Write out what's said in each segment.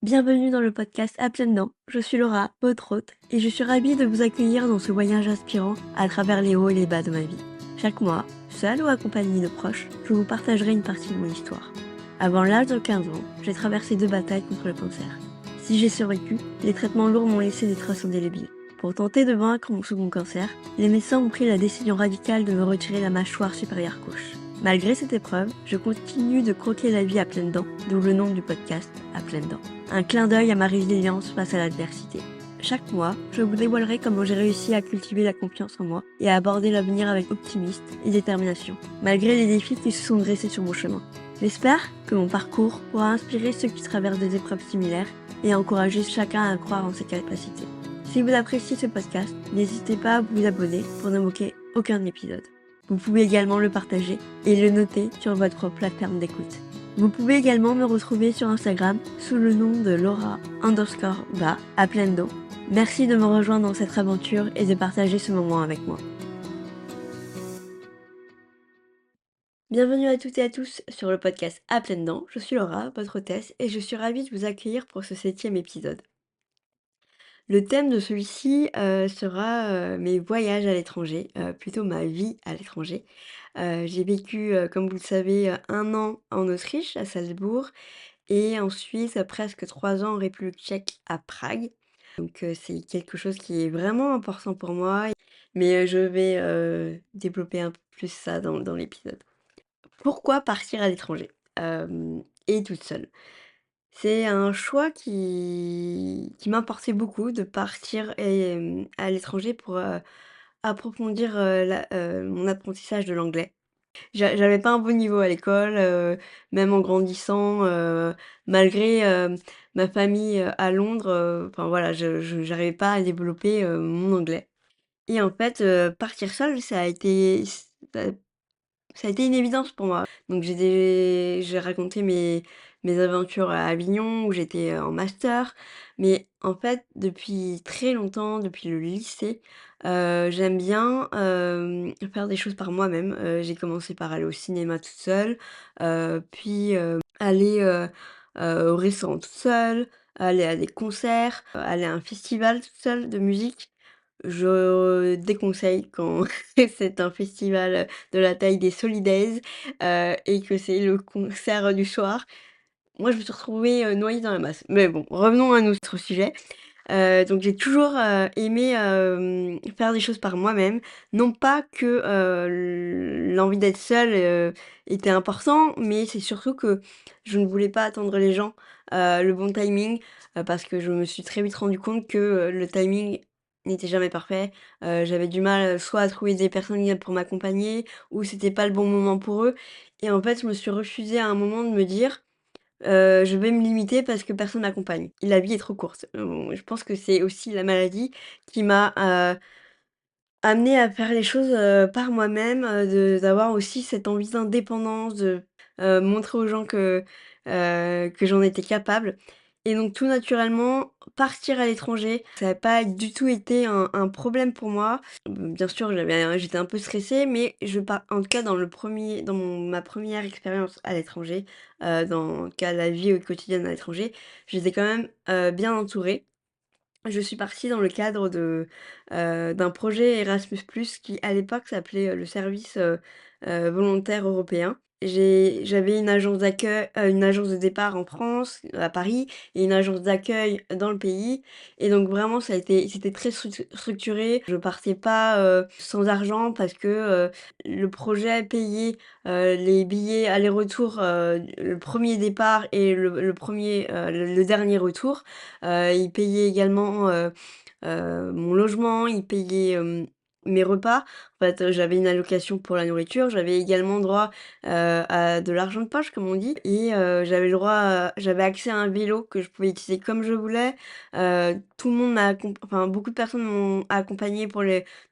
Bienvenue dans le podcast À pleines dents. Je suis Laura, votre hôte, et je suis ravie de vous accueillir dans ce voyage inspirant à travers les hauts et les bas de ma vie. Chaque mois, seul ou accompagné de proches, je vous partagerai une partie de mon histoire. Avant l'âge de 15 ans, j'ai traversé 2 batailles contre le cancer. Si j'ai survécu, les traitements lourds m'ont laissé des traces indélébiles. Pour tenter de vaincre mon second cancer, les médecins ont pris la décision radicale de me retirer la mâchoire supérieure gauche. Malgré cette épreuve, je continue de croquer la vie à pleines dents, d'où le nom du podcast À pleines dents. Un clin d'œil à ma résilience face à l'adversité. Chaque mois, je vous dévoilerai comment j'ai réussi à cultiver la confiance en moi et à aborder l'avenir avec optimisme et détermination, malgré les défis qui se sont dressés sur mon chemin. J'espère que mon parcours pourra inspirer ceux qui traversent des épreuves similaires et encourager chacun à croire en ses capacités. Si vous appréciez ce podcast, n'hésitez pas à vous abonner pour ne manquer aucun épisode. Vous pouvez également le partager et le noter sur votre plateforme d'écoute. Vous pouvez également me retrouver sur Instagram sous le nom de Laura_ba à pleines dents. Merci de me rejoindre dans cette aventure et de partager ce moment avec moi. Bienvenue à toutes et à tous sur le podcast À pleines dents. Je suis Laura, votre hôtesse, et je suis ravie de vous accueillir pour ce 7e épisode. Le thème de celui-ci sera mes voyages à l'étranger, plutôt ma vie à l'étranger. J'ai vécu, comme vous le savez, 1 an en Autriche, à Salzbourg, et ensuite presque 3 ans en République tchèque, à Prague. Donc c'est quelque chose qui est vraiment important pour moi, mais je vais développer un peu plus ça dans l'épisode. Pourquoi partir à l'étranger? Et toute seule? C'est un choix qui m'importait beaucoup de partir à l'étranger pour approfondir mon apprentissage de l'anglais. J'avais pas un bon niveau à l'école, même en grandissant, malgré, ma famille, à Londres, enfin voilà, j'arrivais pas à développer, mon anglais, et en fait, partir seule, ça ça a été une évidence pour moi. Donc j'ai raconté mes aventures à Avignon où j'étais, en master. Mais en fait, depuis très longtemps, depuis le lycée, j'aime bien, faire des choses par moi-même. J'ai commencé par aller au cinéma toute seule, puis, aller, au restaurant toute seule, aller à des concerts, aller à un festival toute seule de musique. Je déconseille quand c'est un festival de la taille des Solidays, et que c'est le concert du soir. Moi, je me suis retrouvée, noyée dans la masse. Mais bon, revenons à notre sujet. Donc j'ai toujours, aimé, faire des choses par moi-même. Non pas que, l'envie d'être seule, était important, mais c'est surtout que je ne voulais pas attendre les gens, le bon timing, parce que je me suis très vite rendu compte que, le timing n'était jamais parfait. J'avais du mal, soit à trouver des personnes pour m'accompagner, ou c'était pas le bon moment pour eux, et en fait, je me suis refusée à un moment de me dire: je vais me limiter parce que personne m'accompagne. La vie est trop courte. Bon, je pense que c'est aussi la maladie qui m'a, amenée à faire les choses, par moi-même, d'avoir aussi cette envie d'indépendance, de, montrer aux gens que j'en étais capable, et donc tout naturellement, partir à l'étranger, ça n'a pas du tout été un problème pour moi. Bien sûr, j'étais un peu stressée, mais en tout cas ma première expérience à l'étranger, dans le cas de la vie au quotidienne à l'étranger, j'étais quand même, bien entourée. Je suis partie dans le cadre d'un projet Erasmus+ qui, à l'époque, s'appelait, le service, volontaire européen. J'avais une agence de départ en France, à Paris, et une agence d'accueil dans le pays, et donc vraiment c'était très structuré. Je partais pas, sans argent parce que, le projet payait, les billets aller-retour, le premier départ et le 1er, le dernier retour. Il payait également, mon logement, il payait, mes repas. En fait, j'avais une allocation pour la nourriture, j'avais également droit, à de l'argent de poche, comme on dit, et j'avais accès à un vélo que je pouvais utiliser comme je voulais. Tout le monde enfin, beaucoup de personnes m'ont accompagnée pour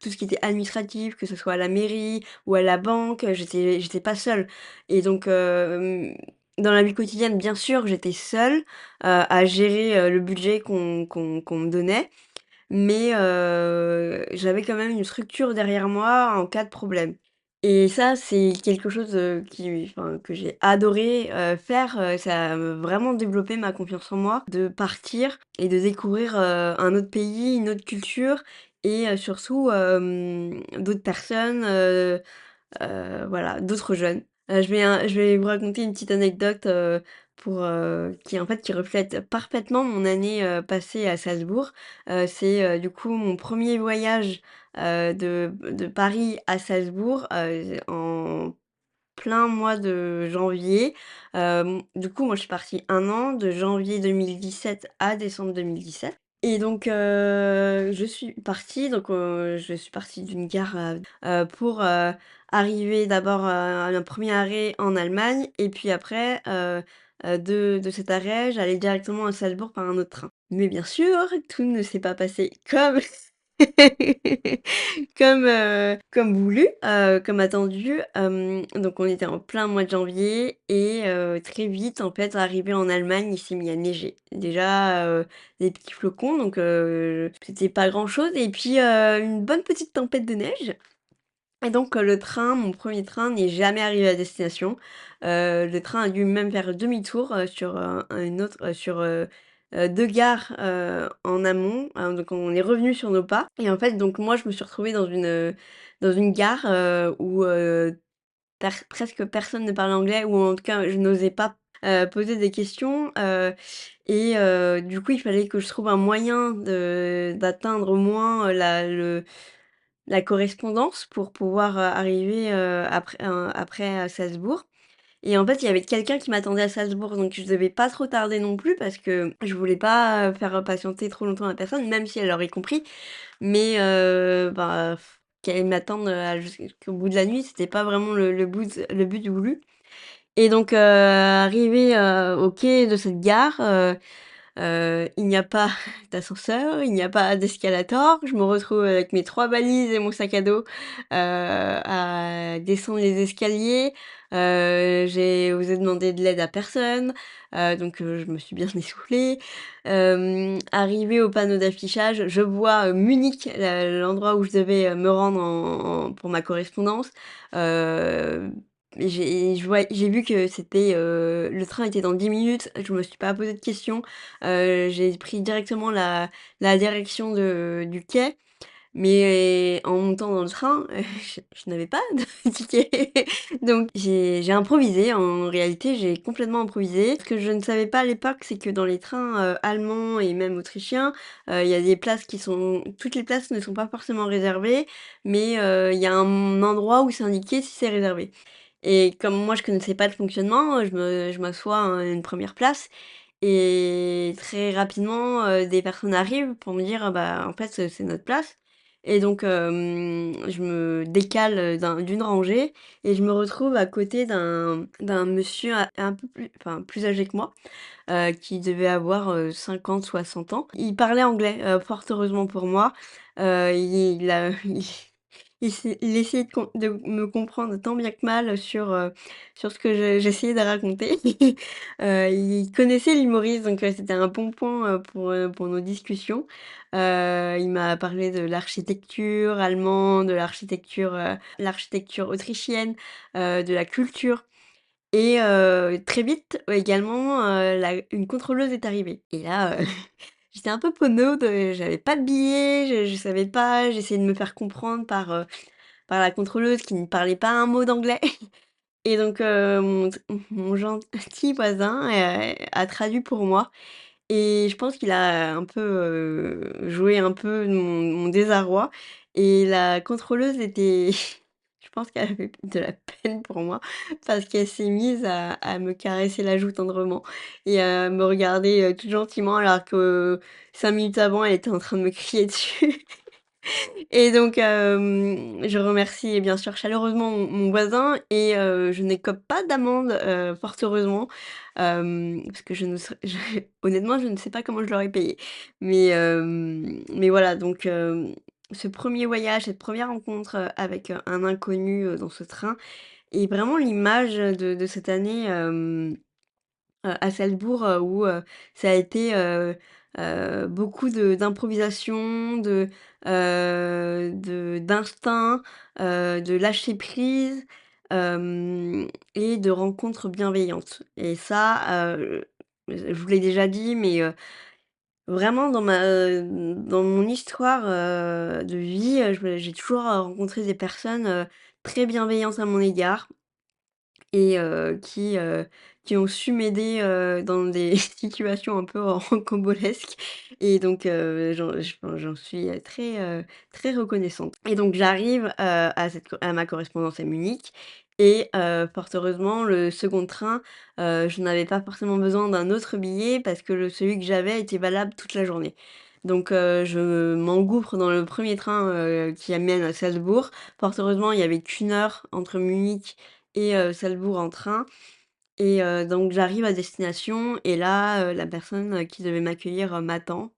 tout ce qui était administratif, que ce soit à la mairie ou à la banque. J'étais pas seule, et donc dans la vie quotidienne, bien sûr, j'étais seule, à gérer, le budget qu'on me donnait, mais j'avais quand même une structure derrière moi en cas de problème. Et ça, c'est quelque chose, que j'ai adoré, faire, ça a, vraiment développé ma confiance en moi, de partir et de découvrir, un autre pays, une autre culture et surtout, d'autres personnes, voilà, d'autres jeunes. Je vais vous raconter une petite anecdote, qui en fait, qui reflète parfaitement mon année, passée à Salzbourg. C'est, du coup, mon premier voyage, de Paris à Salzbourg, en plein mois de janvier. Du coup, moi, je suis partie 1 an, de janvier 2017 à décembre 2017 et donc je suis partie d'une gare, pour, arriver d'abord, à un premier arrêt en Allemagne et puis après, de cet arrêt, j'allais directement à Salzbourg par un autre train. Mais bien sûr, tout ne s'est pas passé comme comme voulu, comme attendu. Donc on était en plein mois de janvier et très vite, en fait, arrivé en Allemagne, il s'est mis à neiger. Déjà, des petits flocons, donc c'était pas grand-chose et puis, une bonne petite tempête de neige et donc le train, mon premier train n'est jamais arrivé à destination. Le train a dû même faire demi-tour, sur, une autre, sur, 2 gares, en amont. Donc on est revenu sur nos pas et en fait, donc moi, je me suis retrouvée dans une gare, où, presque personne ne parlait anglais ou en tout cas, je n'osais pas, poser des questions, et du coup, il fallait que je trouve un moyen de d'atteindre au moins, la correspondance pour pouvoir, arriver, après à Salzbourg et en fait, il y avait quelqu'un qui m'attendait à Salzbourg, donc je devais pas trop tarder non plus parce que je voulais pas, faire patienter trop longtemps la personne, même si elle aurait compris. Mais bah, qu'elle m'attende, jusqu'au bout de la nuit, c'était pas vraiment le but voulu et donc arrivée, au quai de cette gare, il n'y a pas d'ascenseur, il n'y a pas d'escalator. Je me retrouve avec mes 3 valises et mon sac à dos, à descendre les escaliers. J'ai osé demander de l'aide à personne, donc je me suis bien essoufflée. Arrivée au panneau d'affichage, je vois, Munich, l'endroit où je devais, me rendre pour ma correspondance. Heu j'ai vu que c'était, le train était dans 10 minutes. Je me suis pas posé de questions. J'ai pris directement la direction du quai, mais en montant dans le train, je n'avais pas de ticket. Donc j'ai improvisé, en réalité, j'ai complètement improvisé. Ce que je ne savais pas à l'époque, c'est que dans les trains, allemands et même autrichiens, il y a des places qui sont toutes les places ne sont pas forcément réservées, mais il y a un endroit où c'est indiqué si c'est réservé. Et comme moi je connaissais pas le fonctionnement, je m'assois à une première place et très rapidement, des personnes arrivent pour me dire: «Bah, en fait, c'est notre place» et donc je me décale, d'une rangée et je me retrouve à côté d'un monsieur un peu plus âgé que moi, qui devait avoir, 50-60 ans. Il parlait anglais, fort heureusement pour moi. Il a il essayait de me comprendre tant bien que mal sur, sur ce que j'essayais de raconter. Il connaissait l'humoriste, donc c'était un bon point, pour nos discussions. Il m'a parlé de l'architecture allemande, de l'architecture autrichienne, de la culture et très vite, également, une contrôleuse est arrivée et là, j'étais un peu penaude, j'avais pas de billets, je savais pas, j'essayais de me faire comprendre par la contrôleuse qui ne parlait pas un mot d'anglais et donc mon gentil voisin, a traduit pour moi et je pense qu'il a un peu, joué un peu mon désarroi et la contrôleuse était je pense qu'elle avait de la peine pour moi parce qu'elle s'est mise à me caresser la joue tendrement et à me regarder, tout gentiment alors que 5 minutes avant, elle était en train de me crier dessus. Et donc je remercie bien sûr chaleureusement mon voisin et je n'écope pas d'amende, fort heureusement, parce que je ne saurais honnêtement, je ne sais pas comment je l'aurais payé. Mais voilà donc ce premier voyage, cette première rencontre, avec, un inconnu, dans ce train est vraiment l'image, de cette année, à Salzbourg, où, ça a été, beaucoup d'improvisation, d'instinct, de lâcher prise, et de rencontres bienveillantes et ça, je vous l'ai déjà dit, mais vraiment dans mon histoire, de vie, j'ai toujours, rencontré des personnes, très bienveillantes à mon égard et qui ont su m'aider, dans des situations un peu rocambolesques et donc j'en suis, très reconnaissante et donc j'arrive, à ma correspondance à Munich et fort heureusement, le second train, je n'avais pas forcément besoin d'un autre billet parce que celui que j'avais était valable toute la journée. Donc je m'engouffre dans le premier train, qui amène à Salzbourg. Fort heureusement, il y avait qu'1 heure entre Munich et Salzbourg en train et donc j'arrive à destination et là, la personne, qui devait m'accueillir, m'attend,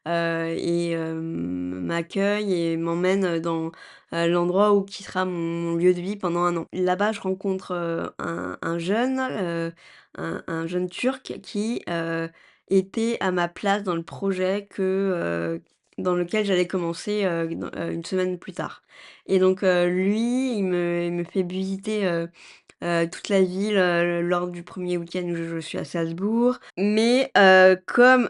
et m'accueille et m'emmène, dans, l'endroit où qui sera mon lieu de vie pendant 1 an. Là-bas, je rencontre, un jeune Turc qui, était à ma place dans le projet dans lequel j'allais commencer, 1 semaine plus tard et donc lui, il me fait visiter, toute la ville, lors du premier week-end où je suis à Salzbourg. Mais comme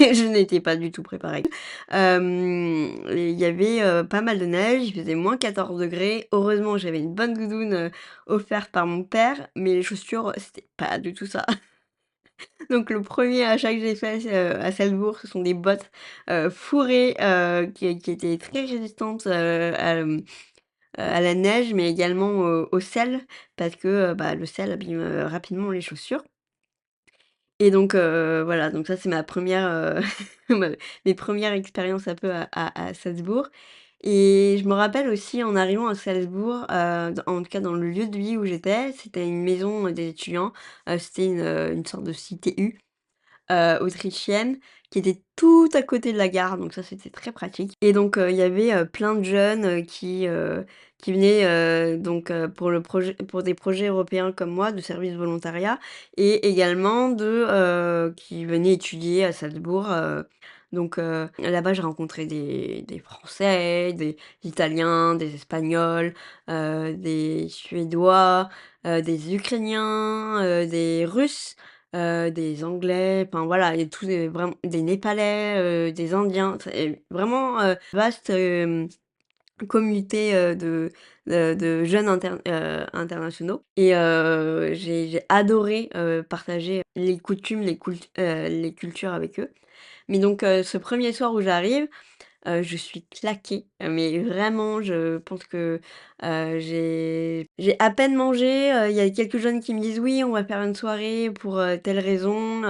je n'étais pas du tout préparée, il y avait, pas mal de neige, il faisait -14 degrés. Heureusement, j'avais une bonne doudoune, offerte par mon père, mais les chaussures, c'était pas du tout ça. Donc le premier achat que j'ai fait, à Salzbourg, ce sont des bottes, fourrées, qui étaient très résistantes, à la neige, mais également au sel parce que, bah, le sel abîme, rapidement les chaussures et donc voilà, donc ça c'est ma première re me mes premières expériences un peu à Salzbourg et je me rappelle aussi en arrivant à Salzbourg, en tout cas dans le lieu de vie où j'étais, c'était une maison, des étudiants, c'était une sorte de CTU autrichienne qui était tout à côté de la gare, donc ça, c'était très pratique et donc il y avait, plein de jeunes, qui venaient, donc pour des projets européens comme moi, de service volontariat et également qui venaient étudier à Salzbourg, donc là-bas, j'ai rencontré des Français, des Italiens, des Espagnols, des Suédois, des Ukrainiens, des Russes. Des Anglais, enfin voilà, et tous des vraiment des Népalais, des Indiens, c'est vraiment, vaste, communauté, de jeunes internationaux et j'ai adoré, partager les coutumes, les cultures avec eux. Mais donc ce premier soir où j'arrive, je suis claquée, mais vraiment, je pense que, j'ai à peine mangé, il y a quelques jeunes qui me disent: «Oui, on va faire une soirée pour, telle raison»,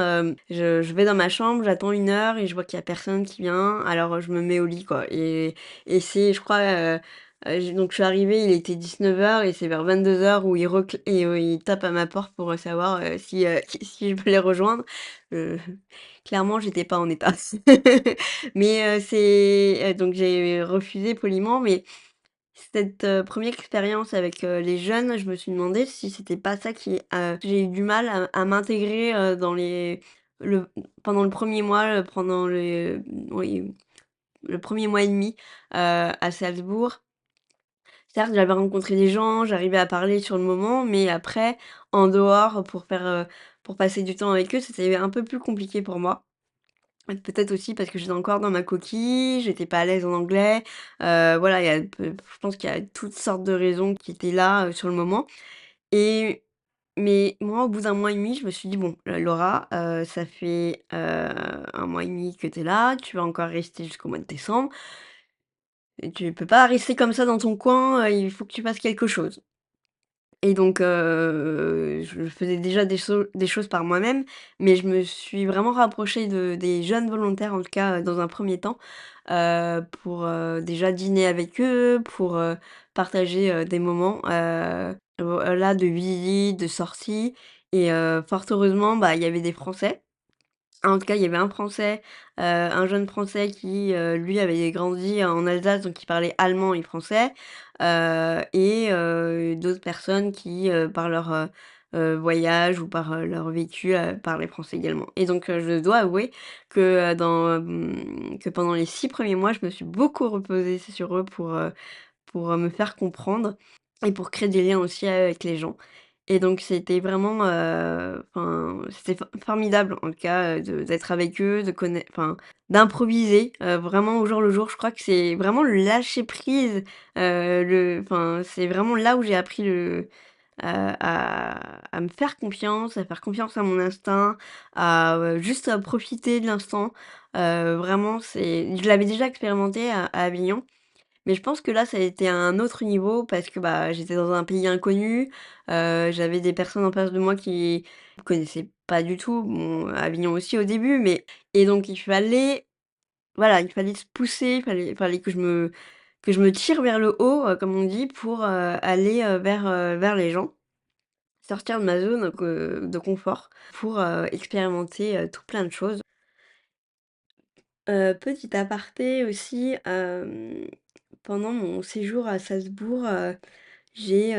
je vais dans ma chambre, j'attends 1 heure et je vois qu'il y a personne qui vient, alors, je me mets au lit, quoi et c'est je crois, j donc je suis arrivée, il était 19 heures et c'est vers 22 heures où il tape à ma porte pour, savoir, si je veux les rejoindre. Heu, clairement, j'étais pas en état. Mais donc j'ai refusé poliment, mais cette, 1re expérience avec, les jeunes, je me suis demandé si c'était pas ça j'ai eu du mal à m'intégrer, le pendant le premier mois, pendant oui, le premier mois et demi, à Salzbourg. Certes, j'avais rencontré des gens, j'arrivais à parler sur le moment, mais après, en dehors, pour passer du temps avec eux, c'était un peu plus compliqué pour moi. Peut-être aussi parce que j'étais encore dans ma coquille, j'étais pas à l'aise en anglais, voilà, il y a je pense qu'il y a toutes sortes de raisons qui étaient là, sur le moment et mais moi, au bout d'un mois et demi, je me suis dit: «Bon, Laura, ça fait, 1 mois et demi que tu es là, tu vas encore rester jusqu'au mois de décembre et tu peux pas rester comme ça dans ton coin, il faut que tu fasses quelque chose». Et donc je faisais déjà des choses par moi-même, mais je me suis vraiment rapprochée des jeunes volontaires, en tout cas, dans un premier temps, pour, déjà dîner avec eux, pour, partager, des moments, voilà, de visite, de sortie et fort heureusement, bah, il y avait des Français. En tout cas, il y avait un Français, un jeune Français qui, lui, avait grandi en Alsace, donc il parlait allemand et français, et d'autres personnes qui, par leur, voyage ou par, leur vécu, parler français également et donc je dois avouer que, que pendant les 6 premiers mois, je me suis beaucoup reposée sur eux pour, me faire comprendre et pour créer des liens aussi avec les gens et donc c'était vraiment, enfin, c'était formidable en tout cas, de d'être avec eux, de connaître, enfin, d'improviser, vraiment au jour le jour. Je crois que c'est vraiment le lâcher prise, enfin, c'est vraiment là où j'ai appris à me faire confiance, à faire confiance à mon instinct, à, juste, profiter de l'instant. Vraiment, je l'avais déjà expérimenté à Avignon, mais je pense que là, ça a été à un autre niveau parce que, bah, j'étais dans un pays inconnu, j'avais des personnes en face de moi qui ne connaissaient pas du tout, bon, Avignon aussi au début, mais et donc il fallait, voilà, il fallait se pousser, il fallait que je me tire vers le haut, comme on dit, pour, aller, vers les gens. Sortir de ma zone de confort pour, expérimenter, tout plein de choses. Petit aparté aussi, pendant mon séjour à Salzbourg, j'ai,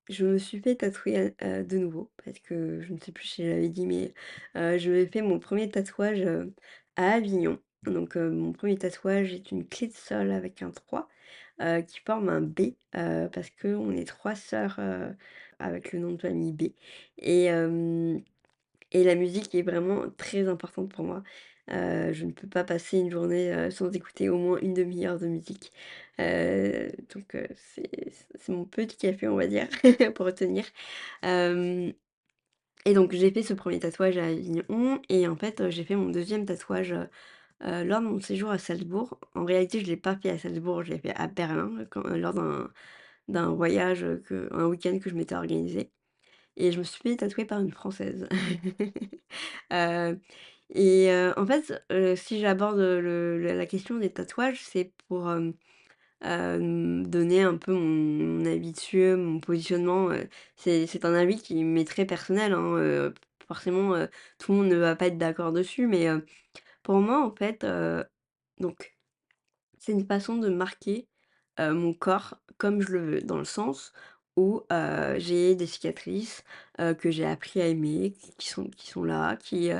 je me suis fait tatouer, de nouveau parce que je ne sais plus si je l'avais dit, mais, je me fais mon premier tatouage, à Avignon. Donc, mon premier tatouage est une clé de sol avec un 3 qui forme un B, parce qu'on est 3 sœurs, avec le nom de famille B et hem et la musique est vraiment très importante pour moi. Je ne peux pas passer une journée, sans écouter au moins une demi heure de musique. Donc c'est mon petit café, on va dire, pour retenir. Hem et donc j'ai fait ce premier tatouage à Avignon et en fait, j'ai fait mon deuxième tatouage, lors de mon séjour à Salzbourg. En réalité, je ne l'ai pas fait à Salzbourg, je l'ai fait à Berlin, lors d'un voyage, un week-end que je m'étais organisé et je me suis fait tatouer par une Française. Heu en fait, si j'aborde, la question des tatouages, c'est pour, donner un peu mon avis dessus, mon positionnement, c'est un avis qui m'est très personnel, hein, forcément, tout le monde ne va pas être d'accord dessus, mais pour moi, en fait, donc c'est une façon de marquer, mon corps comme je le veux, dans le sens où, j'ai des cicatrices, que j'ai appris à aimer, qui sont là, qui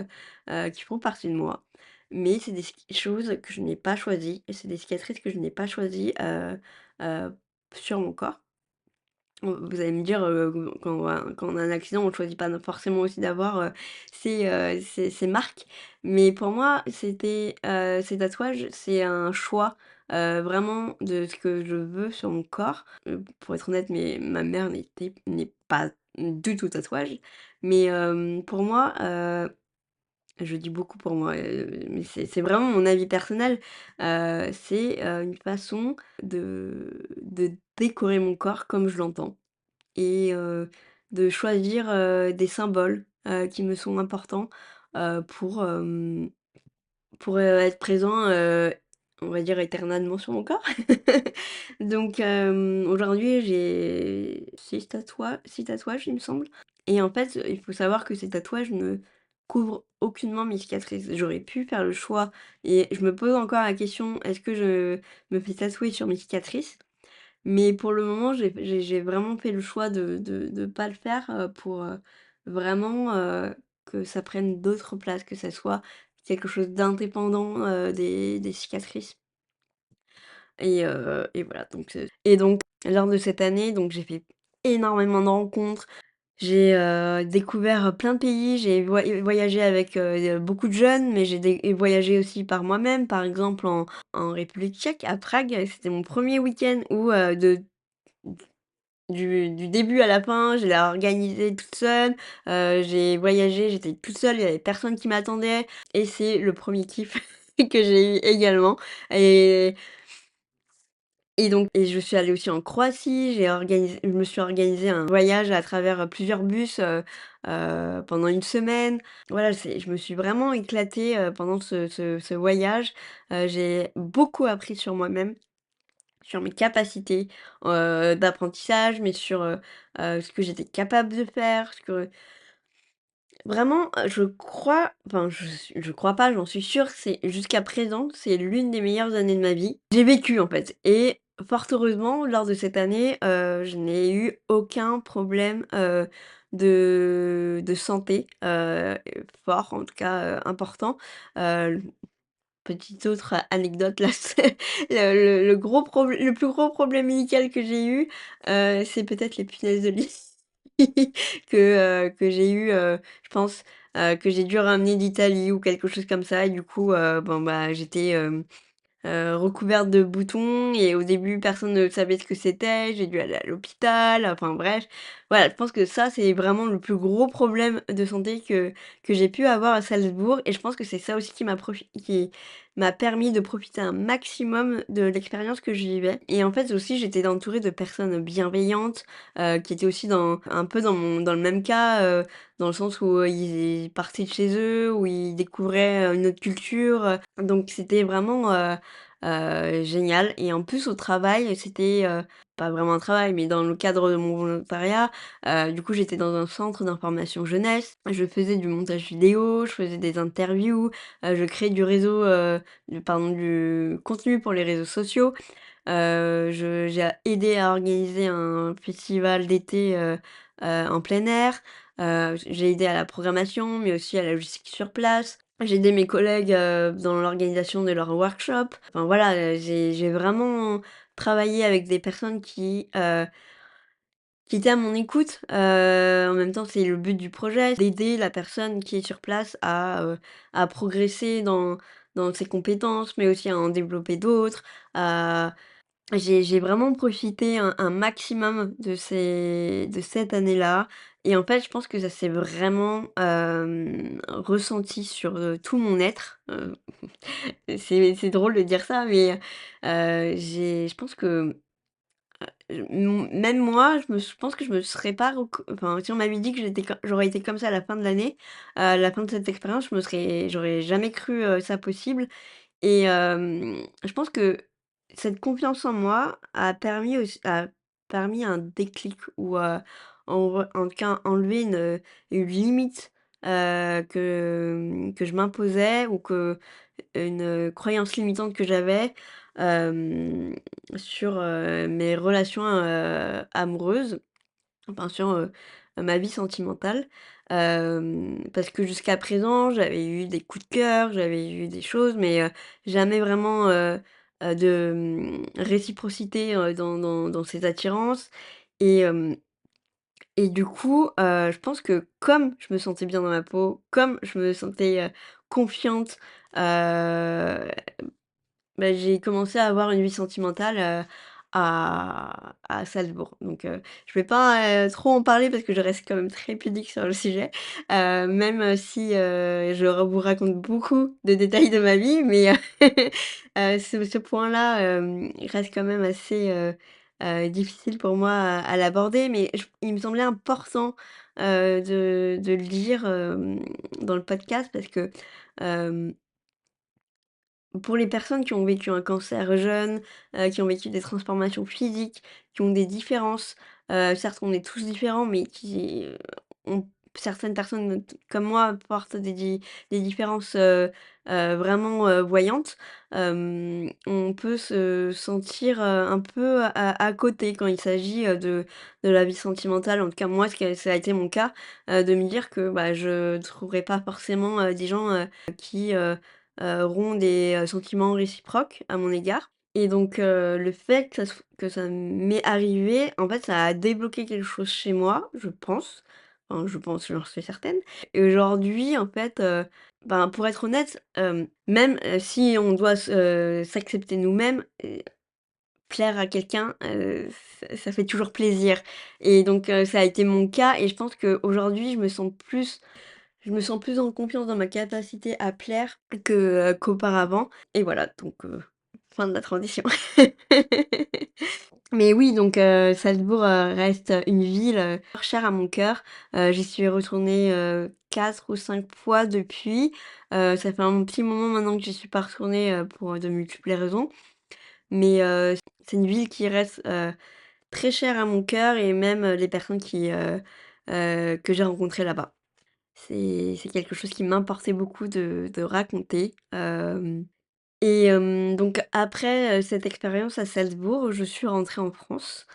font partie de moi. Mais c'est des choses que je n'ai pas choisies et c'est des cicatrices que je n'ai pas choisies, sur mon corps. Vous allez me dire, quand on a un accident, on ne choisit pas forcément aussi d'avoir, ces marques. Mais pour moi, ces tatouages, c'est un choix, vraiment de ce que je veux sur mon corps. Pour être honnête, ma mère n'est pas du tout tatouage. Mais, pour moi, je dis beaucoup pour moi, mais c'est vraiment mon avis personnel, c'est, une façon de décorer mon corps comme je l'entends et de choisir, des symboles, qui me sont importants, pour, être présent, on va dire éternellement sur mon corps. Donc aujourd'hui, j'ai 6 tatouages, il me semble et en fait, il faut savoir que ces tatouages ne couvrent aucunement mes cicatrices. J'aurais pu faire le choix et je me pose encore la question: «Est-ce que je me fais tatouer sur mes cicatrices?» Mais pour le moment, j'ai vraiment fait le choix de pas le faire, pour, vraiment, que ça prenne d'autres places, que ça soit quelque chose d'indépendant, des cicatrices et voilà donc lors de cette année, donc j'ai fait énormément de rencontres. J'ai, découvert, plein de pays, j'ai voyagé avec, beaucoup de jeunes, mais j'ai voyagé aussi par moi-même. Par exemple en République tchèque, à Prague, c'était mon premier week-end où, du début à la fin, je l'ai organisé toute seule, j'ai voyagé, j'étais toute seule, il y avait personne qui m'attendait et c'est le premier kiff que j'ai eu également et je suis allée aussi en Croatie, je me suis organisé un voyage à travers, plusieurs bus, pendant une semaine. Voilà, je me suis vraiment éclatée, pendant ce voyage. J'ai beaucoup appris sur moi-même. Sur mes capacités, d'apprentissage, mais sur, ce que j'étais capable de faire, ce que vraiment, je crois, enfin je crois pas, j'en suis sûre, c'est jusqu'à présent, c'est l'une des meilleures années de ma vie. J'ai vécu en fait et fort heureusement, lors de cette année, je n'ai eu aucun problème, de santé, fort, en tout cas, important. Heu, Petite autre anecdote là, c'est le plus gros problème médical que j'ai eu, c'est peut-être les punaises de lit que j'ai eu, je pense, que j'ai dû ramener d'Italie ou quelque chose comme ça et du coup, bon, bah, j'étais, recouverte de boutons et au début, personne ne savait ce que c'était. J'ai dû aller à l'hôpital, enfin bref. Voilà, je pense que ça, c'est vraiment le plus gros problème de santé que j'ai pu avoir à Salzbourg et je pense que c'est ça aussi qui m'a permis de profiter un maximum de l'expérience que je vivais et en fait aussi, j'étais entourée de personnes bienveillantes, qui étaient aussi dans un peu dans le même cas, dans le sens où, ils partaient de chez eux, où ils découvraient, une autre culture, donc c'était vraiment, génial et en plus au travail, c'était, pas vraiment un travail, mais dans le cadre de mon volontariat, du coup, j'étais dans un centre d'information jeunesse. Je faisais du montage vidéo, je faisais des interviews, je créais du contenu pour les réseaux sociaux. Je J'ai aidé à organiser un festival d'été, en plein air. J'ai aidé à la programmation, mais aussi à la logistique sur place. J'ai aidé mes collègues, dans l'organisation de leurs workshops. Enfin voilà, j'ai vraiment travaillé avec des personnes qui étaient à mon écoute. En même temps, c'est le but du projet, d'aider la personne qui est sur place à progresser dans ses compétences, mais aussi à en développer d'autres, j'ai vraiment profité un maximum de cette année-là et en fait, je pense que ça s'est vraiment, ressenti sur, tout mon être, c'est drôle de dire ça, mais, j'ai je pense que, même moi, je pense que je me serais pas enfin, si on m'avait dit que j'aurais été comme ça à la fin de l'année, à la fin de cette expérience, j'aurais jamais cru, ça possible et je pense que cette confiance en moi a permis un déclic ou, en tout cas enlever une limite, que je m'imposais ou une croyance limitante que j'avais, hem, sur, mes relations, amoureuses. Enfin sur, ma vie sentimentale, parce que jusqu'à présent, j'avais eu des coups de cœur, j'avais eu des choses, mais, jamais vraiment, de, réciprocité, dans ces attirances et du coup, je pense que comme je me sentais bien dans ma peau, comme je me sentais, confiante, heu bah, j'ai commencé à avoir une vie sentimentale, à Salzbourg. Donc, je vais pas, trop en parler parce que je reste quand même très pudique sur le sujet, même, si, vous raconte beaucoup de détails de ma vie, mais, ce point-là, il reste quand même assez, difficile pour moi à l'aborder. Mais il me semblait important, de le dire, dans le podcast parce que, hem pour les personnes qui ont vécu un cancer jeune, qui ont vécu des transformations physiques, qui ont des différences, certes on est tous différents, mais qui, ont certaines personnes comme moi portent des différences, vraiment, voyantes. On peut se sentir, un peu à côté quand il s'agit, de la vie sentimentale. En tout cas moi ça a été mon cas, de me dire que, bah, je trouverai pas forcément, des gens, qui, auront des, sentiments réciproques à mon égard et donc le fait que ça m'est arrivé, en fait, ça a débloqué quelque chose chez moi, je pense. Enfin, je pense, j'en suis certaine et aujourd'hui, en fait, ben, pour être honnête, même, si on doit s'accepter nous-mêmes, plaire à quelqu'un, ça fait toujours plaisir et donc ça a été mon cas et je pense qu'aujourd'hui, je me sens plus en confiance dans ma capacité à plaire qu'auparavant et voilà donc fin de la transition. Mais oui donc Salzbourg, reste une ville, chère à mon cœur. J'y suis retournée, 4 ou 5 fois depuis. Ça fait un petit moment maintenant que j'y suis pas retournée, pour de multiples raisons. Mais c'est une ville qui reste, très chère à mon cœur et même, les personnes que j'ai rencontrées là-bas. C'est quelque chose qui m'importait beaucoup de raconter, Et donc après, cette expérience à Salzbourg, je suis rentrée en France,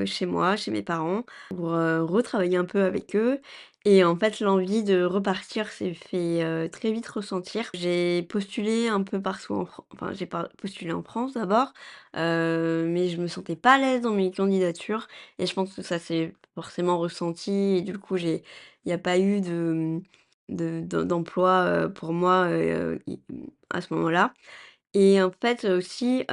chez moi, chez mes parents, pour, retravailler un peu avec eux et en fait, l'envie de repartir s'est fait, très vite ressentir. J'ai postulé un peu partout enfin, j'ai pas postulé en France d'abord, mais je me sentais pas à l'aise dans mes candidatures et je pense que ça s'est forcément ressenti et du coup, il y a pas eu d'emploi, pour moi, à ce moment-là. Et en fait, aussi,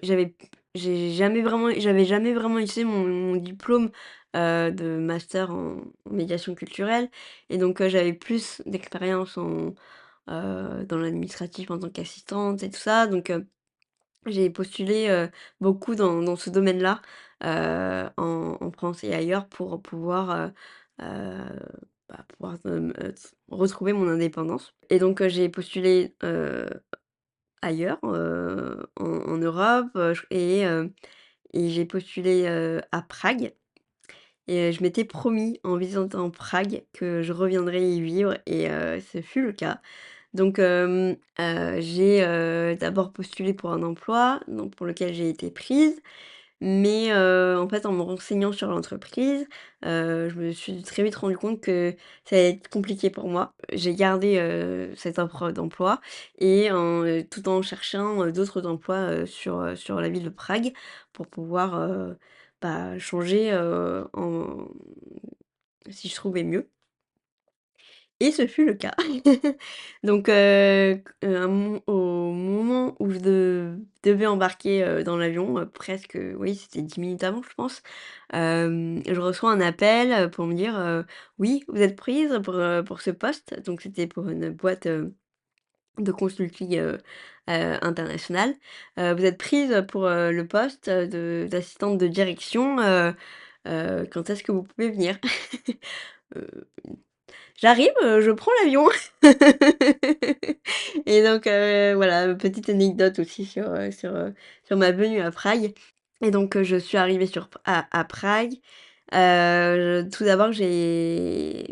j'avais j'avais jamais vraiment utilisé mon diplôme, de master en médiation culturelle et donc j'avais plus d'expérience dans l'administratif en tant qu'assistante et tout ça donc j'ai postulé, beaucoup dans ce domaine-là, en France et ailleurs pour pouvoir, heu, pouvoir, retrouver mon indépendance et donc j'ai postulé, ailleurs, en Europe, et j'ai postulé, à Prague et je m'étais promis en visitant Prague que je reviendrais y vivre et ce fut le cas. Donc j'ai, d'abord postulé pour un emploi, donc pour lequel j'ai été prise. Mais en fait, en me renseignant sur l'entreprise, je me suis très vite rendu compte que ça allait être compliqué pour moi. J'ai gardé, cette offre d'emploi et tout en cherchant, d'autres emplois, sur la ville de Prague pour pouvoir, changer, en si je trouvais mieux. Et ce fut le cas. Donc au moment où je devais embarquer, dans l'avion, presque, oui, c'était 10 minutes avant, je pense, je reçois un appel, pour me dire, «Oui, vous êtes prise pour ce poste». Donc c'était pour une boîte, de consulting, international. «Vous êtes prise pour, le poste, d'assistante de direction, quand est-ce que vous pouvez venir?» Heu J'arrive, je prends l'avion et donc voilà, petite anecdote aussi sur ma venue à Prague et donc je suis arrivée à Prague. Tout d'abord, j'avais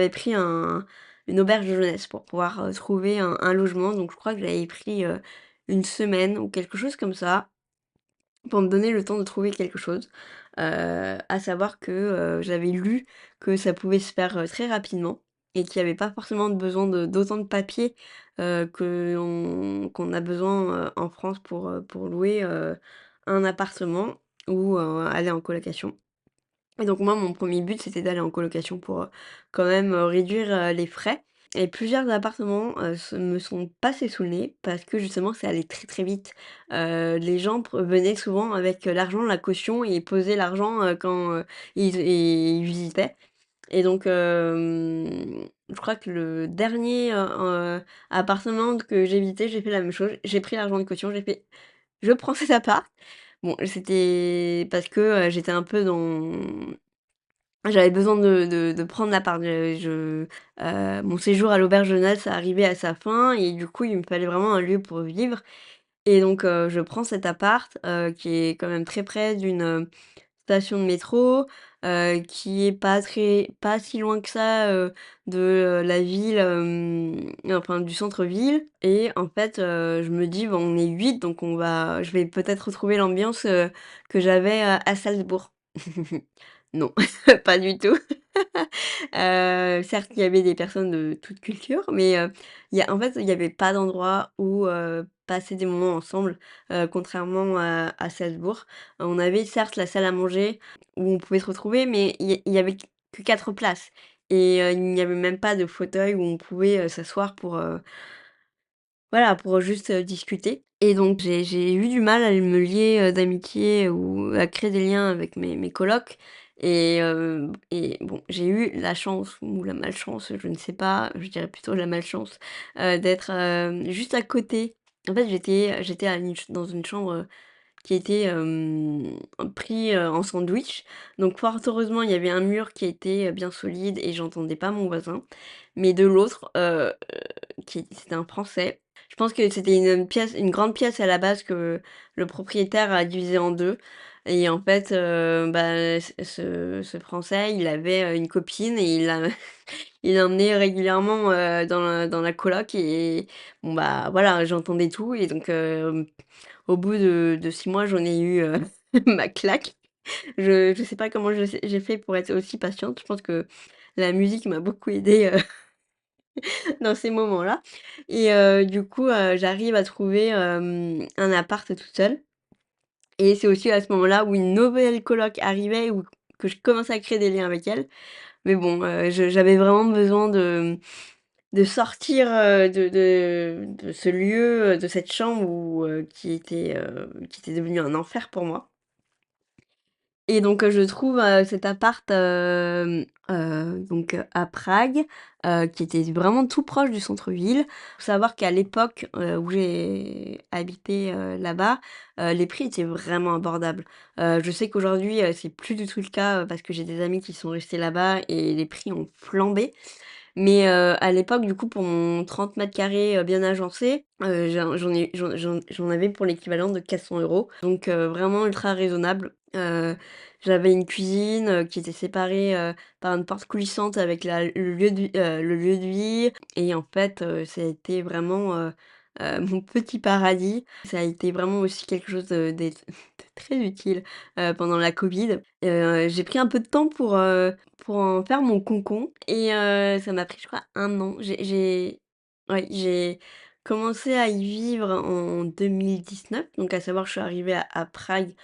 pris une auberge de jeunesse pour pouvoir, trouver un logement donc je crois que j'avais pris, 1 semaine ou quelque chose comme ça. Pour me donner le temps de trouver quelque chose, à savoir que, j'avais lu que ça pouvait se faire, très rapidement et qu'il y avait pas forcément besoin d'autant de papiers, qu'on a besoin, en France pour louer, un appartement ou, aller en colocation. Et donc moi, mon premier but, c'était d'aller en colocation pour, quand même, réduire, les frais. Et plusieurs appartements, se me sont passés sous le nez parce que justement ça allait très, très vite. Les gens venaient souvent avec, l'argent, la caution et posaient l'argent, quand, ils visitaient. Et donc je crois que le dernier, appartement que j'ai visité, j'ai fait la même chose. J'ai pris l'argent de caution, j'ai fait: «Je prends cet appart». Bon, c'était parce que, j'étais un peu dans j'avais besoin de prendre l'appart. Mon séjour à l'auberge jeunesse arrivait à sa fin et du coup, il me fallait vraiment un lieu pour vivre et donc je prends cet appart, qui est quand même très près d'une, station de métro, qui est pas si loin que ça, de, la ville, enfin du centre-ville et en fait, je me dis: «Bon, on est 8 donc je vais peut-être retrouver l'ambiance, que j'avais, à Salzbourg». Non, pas du tout. Certes, il y avait des personnes de toute culture, mais il y avait pas d'endroit où, passer des moments ensemble, contrairement à Salzbourg. On avait certes la salle à manger où on pouvait se retrouver, mais il y avait que 4 places et il n'y avait même pas de fauteuil où on pouvait, s'asseoir pour, voilà, pour juste, discuter et donc j'ai eu du mal à me lier, d'amitié ou à créer des liens avec mes colocs et bon, j'ai eu la chance ou la malchance, je ne sais pas, je dirais plutôt la malchance, d'être, juste à côté. En fait, j'étais dans une chambre, qui était, pris, en sandwich. Donc fort heureusement, il y avait un mur qui était, bien solide et j'entendais pas mon voisin. Mais de l'autre, qui c'était un Français. Je pense que c'était une grande pièce à la base que le propriétaire a divisée en 2. et en fait, bah, ce Français, il avait, une copine et il l'a il l'emmenait régulièrement, dans la coloc et bon, bah, voilà, j'entendais tout et donc au bout de 6 mois, j'en ai eu, ma claque. Je sais pas comment j'ai fait pour être aussi patiente. Je pense que la musique m'a beaucoup aidée, dans ces moments-là et du coup, j'arrive à trouver, un appart toute seule et c'est aussi à ce moment-là où une nouvelle coloc arrivait, où que je commençais à créer des liens avec elle. Mais bon, j'avais vraiment besoin de sortir, de ce lieu, de cette chambre où, qui était devenu un enfer pour moi. Et donc, je trouve, cet appart, donc, à Prague, qui était vraiment tout proche du centre-ville. Faut savoir qu'à l'époque, où j'ai habité, là-bas, les prix étaient vraiment abordables. Je sais qu'aujourd'hui, c'est plus du tout le cas, parce que j'ai des amis qui sont restés là-bas et les prix ont flambé. Mais, à l'époque, du coup, pour mon 30 m², bien agencé, j'en avais pour l'équivalent de 400 €, donc vraiment ultra raisonnable. J'avais une cuisine, qui était séparée, par une porte coulissante avec le lieu de vie et en fait, ça a été vraiment, mon petit paradis. Ça a été vraiment aussi quelque chose, de très utile, pendant la covid. J'ai pris un peu de temps pour en faire mon concon et ça m'a pris je crois 1 an. J'ai commencé à y vivre en 2019, donc à savoir je suis arrivée à Prague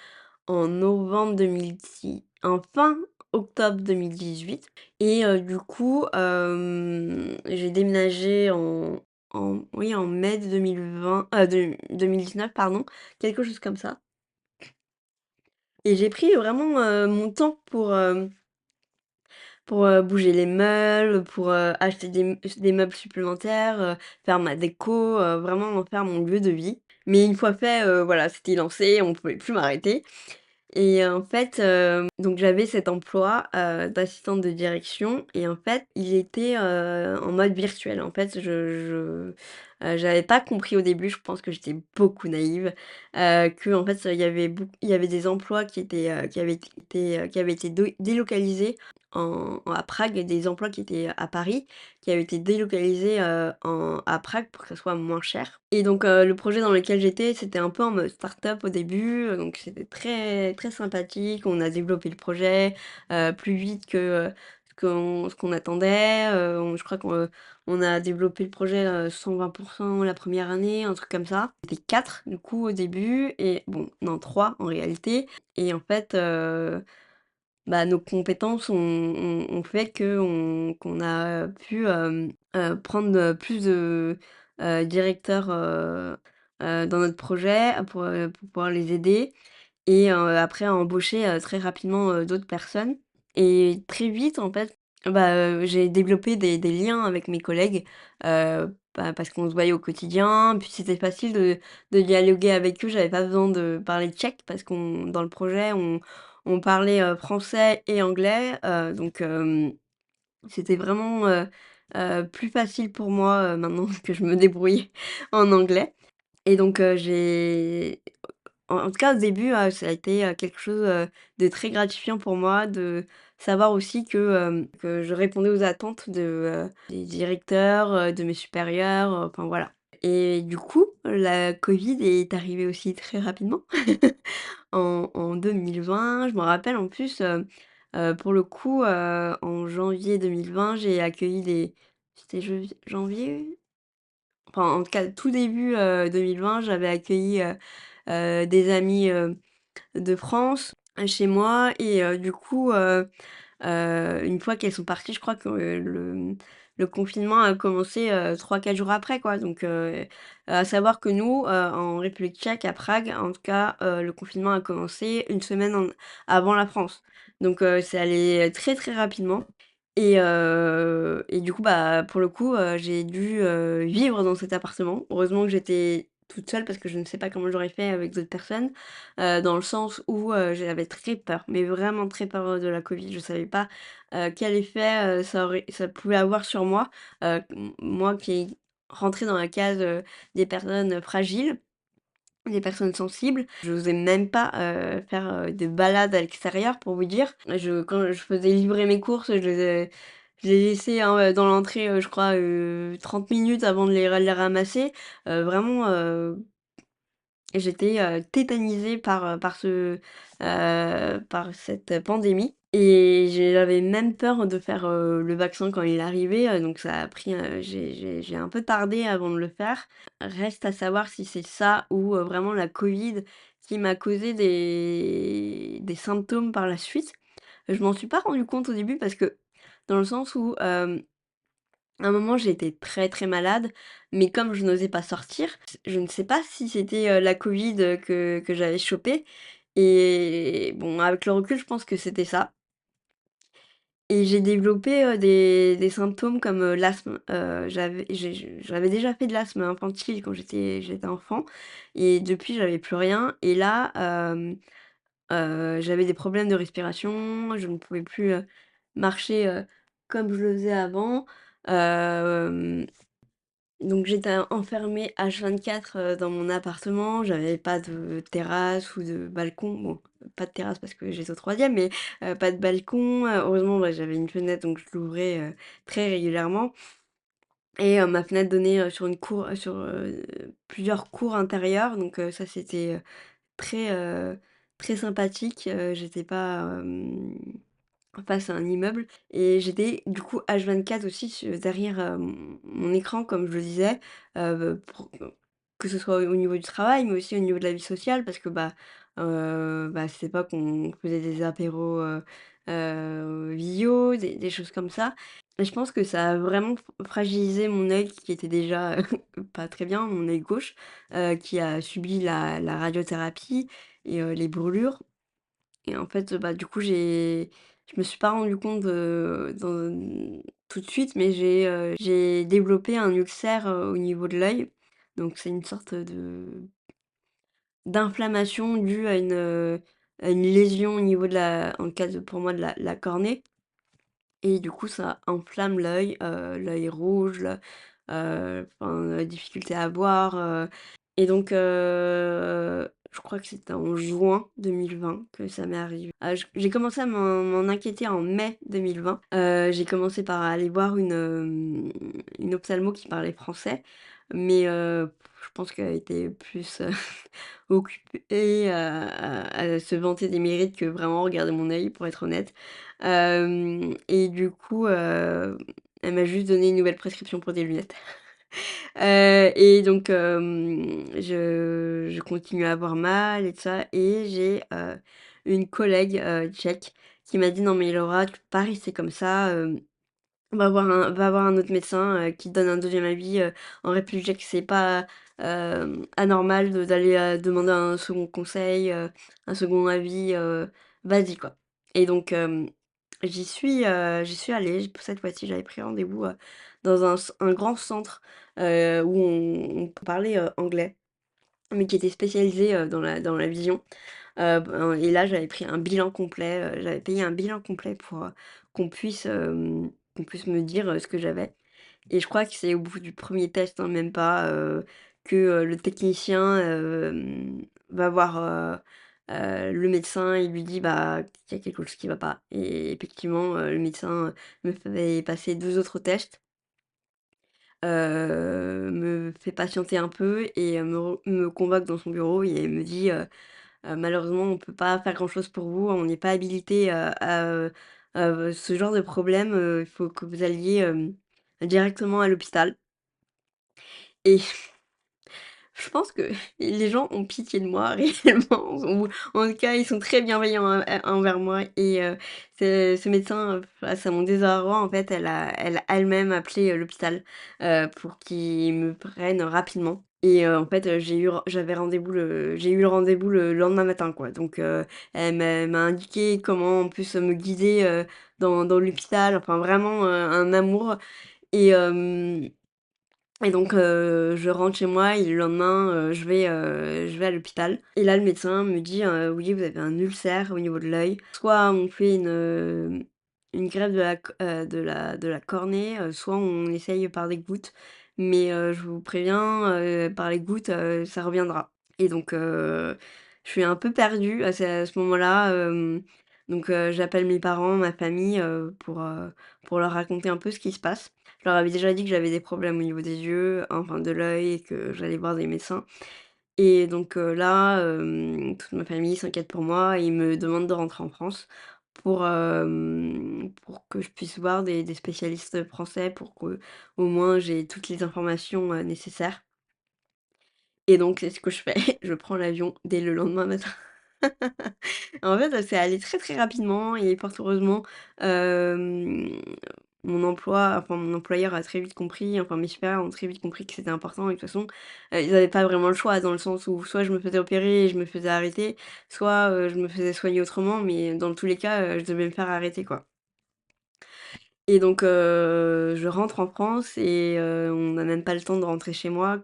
en novembre 2010, en fin octobre 2018 et du coup, j'ai déménagé en mai 2020, 2019 pardon, quelque chose comme ça et j'ai pris vraiment, mon temps pour, bouger les meubles, pour, acheter des meubles supplémentaires, faire ma déco, vraiment en faire mon lieu de vie. Mais une fois fait, voilà, c'était lancé, on pouvait plus m'arrêter et en fait, donc j'avais cet emploi, d'assistante de direction et en fait, il était, en mode virtuel. En fait, j'avais pas compris au début, je pense que j'étais beaucoup naïve, qu'en fait, il y avait des emplois qui avaient été délocalisés à Prague et des emplois qui étaient à Paris, qui avaient été délocalisés, à Prague pour que ça soit moins cher et donc le projet dans lequel j'étais, c'était un peu en mode start-up au début, donc c'était très très sympathique. On a développé le projet, plus vite que, ce qu'on attendait, je crois qu'on a développé le projet, 120 la première année, un truc comme ça. On était 4 du coup au début et bon, non 3 en réalité et en fait, bah, nos compétences ont fait qu'on a pu, prendre, plus de, directeurs, dans notre projet pour pouvoir les aider et après embaucher, très rapidement, d'autres personnes et très vite en fait, bah, j'ai développé des liens avec mes collègues, bah, parce qu'on se voyait au quotidien, puis c'était facile de dialoguer avec eux. J'avais pas besoin de parler tchèque parce qu'on dans le projet, on parlait, français et anglais, donc c'était vraiment, plus facile pour moi, maintenant que je me débrouille en anglais et donc j'ai en tout cas, au début, ça a été, quelque chose, de très gratifiant pour moi de savoir aussi que je répondais aux attentes des directeurs, de mes supérieurs, enfin voilà. Et du coup, la covid est arrivée aussi très rapidement en 2020. Je me rappelle en plus, pour le coup, en janvier 2020, j'ai accueilli c'était janvier? Enfin, en tout cas, tout début, 2020, j'avais accueilli, des amis, de France, chez moi et du coup, une fois qu'elles sont parties, je crois que, le confinement a commencé, 3-4 jours après quoi donc à savoir que nous, en République tchèque, à Prague, en tout cas, le confinement a commencé une semaine avant la France donc c'est allé très, très rapidement et du coup, bah, pour le coup, j'ai dû, vivre dans cet appartement. Heureusement que j'étais toute seule parce que je ne sais pas comment j'aurais fait avec d'autres personnes, dans le sens où, j'avais très peur, mais vraiment très peur, de la covid. Je savais pas, quel effet, ça pouvait avoir sur moi, moi qui est rentrée dans la case, des personnes, fragiles des personnes sensibles. J'osais même pas, faire, de balades à l'extérieur pour vous dire. Quand je faisais livrer mes courses, je les laissais, hein, dans l'entrée, je crois, 30 minutes avant de les ramasser. Vraiment, j'étais, tétanisée par cette pandémie et j'avais même peur de faire, le vaccin quand il arrivait, donc ça a pris, j'ai un peu tardé avant de le faire. Reste à savoir si c'est ça ou, vraiment la Covid qui m'a causé des symptômes par la suite. Je m'en suis pas rendu compte au début parce que dans le sens où, à un moment, j'ai été très, très malade, mais comme je n'osais pas sortir, je ne sais pas si c'était, la Covid, que j'avais chopé et bon, avec le recul, je pense que c'était ça et j'ai développé, des symptômes comme, l'asthme. J'avais déjà fait de l'asthme infantile quand j'étais enfant et depuis, j'avais plus rien et là, j'avais des problèmes de respiration, je ne pouvais plus, marcher, comme je le faisais avant. Hem Donc j'étais enfermée H24, dans mon appartement, j'avais pas de terrasse ou de balcon. Bon, pas de terrasse parce que j'étais au troisième, mais pas de balcon. Heureusement, bah, j'avais une fenêtre donc je l'ouvrais, très régulièrement et ma fenêtre donnait, sur une cour, sur, plusieurs cours intérieures donc ça c'était, très, très sympathique. J'étais pas, face à un immeuble et j'étais du coup H24 aussi derrière, mon écran comme je le disais, pour que ce soit au niveau du travail, mais aussi au niveau de la vie sociale parce que, bah, c'est pas qu'on faisait des apéros, visio, des choses comme ça et je pense que ça a vraiment fragilisé mon œil qui était déjà pas très bien, mon œil gauche, qui a subi la radiothérapie et les brûlures et en fait, bah, du coup, je me suis pas rendu compte tout de suite, mais j'ai développé un ulcère, au niveau de l'œil. Donc c'est une sorte d'inflammation due à une lésion au niveau de en cas de pour moi de la cornée et du coup ça inflamme l'œil, l'œil rouge, enfin, difficulté à voir. Et donc, je crois que c'était en juin 2020 que ça m'est arrivé. J'ai commencé à m'en inquiéter en mai 2020. J'ai commencé par aller voir une ophtalmo qui parlait français, mais je pense qu'elle était plus, occupée à se vanter des mérites que vraiment regarder mon œil, pour être honnête. Et du coup, elle m'a juste donné une nouvelle prescription pour des lunettes. Et donc je continue à avoir mal et tout ça et j'ai, une collègue, tchèque qui m'a dit: «Non mais Laura, tu peux pas rester comme ça, va voir un autre médecin, qui te donne un deuxième avis, en République tchèque, c'est pas, anormal d'aller, demander un second conseil, un second avis, vas-y quoi» et donc j'y suis allée. Cette fois-ci, j'avais pris rendez-vous, dans un grand centre, où on parlait, anglais, mais qui était spécialisé, dans la vision. Et là, j'avais pris un bilan complet, j'avais payé un bilan complet pour, qu'on puisse me dire, ce que j'avais et je crois que c'est au bout du premier test, hein, même pas, que, le technicien, va voir, le médecin. Il lui dit: «Bah, qu'il y a quelque chose qui va pas» et effectivement, le médecin, me fait passer 2 autres tests, me fait patienter un peu et me convoque dans son bureau et me dit, «Malheureusement, on peut pas faire grand-chose pour vous, on n'est pas habilité, ce genre de problème, il faut que vous alliez, directement à l'hôpital» et je pense que les gens ont pitié de moi réellement ou en tout cas, ils sont très bienveillants envers moi et ce médecin, face à mon désarroi, en fait, elle a elle-même appelé, l'hôpital, pour qu'ils me prennent rapidement et en fait, j'ai eu le rendez-vous le lendemain matin, quoi donc elle m'a indiqué comment, en plus, me guider, dans l'hôpital, enfin vraiment, un amour et et donc je rentre chez moi et le lendemain, je vais à l'hôpital et là, le médecin me dit: «Oui, vous avez un ulcère au niveau de l'œil. Soit on fait une greffe de la cornée, soit on essaye par des gouttes, mais je vous préviens, par les gouttes, ça reviendra». et donc je suis un peu perdue à ce moment-là, donc j'appelle mes parents, ma famille, pour leur raconter un peu ce qui se passe. Je leur avais déjà dit que j'avais des problèmes au niveau des yeux, enfin de l'œil et que j'allais voir des médecins et donc là, toute ma famille s'inquiète pour moi et ils me demandent de rentrer en France pour que je puisse voir des spécialistes français pour que au moins j'ai toutes les informations, nécessaires. Et donc c'est ce que je fais, je prends l'avion dès le lendemain matin. En fait, ça s'est allé très, très rapidement et fort heureusement, hem, mon employeur a très vite compris, enfin mes supérieurs ont très vite compris que c'était important et de toute façon, ils avaient pas vraiment le choix dans le sens où soit je me faisais opérer et je me faisais arrêter, soit, je me faisais soigner autrement, mais dans tous les cas, je devais me faire arrêter, quoi. Et donc je rentre en France et on n'a même pas le temps de rentrer chez moi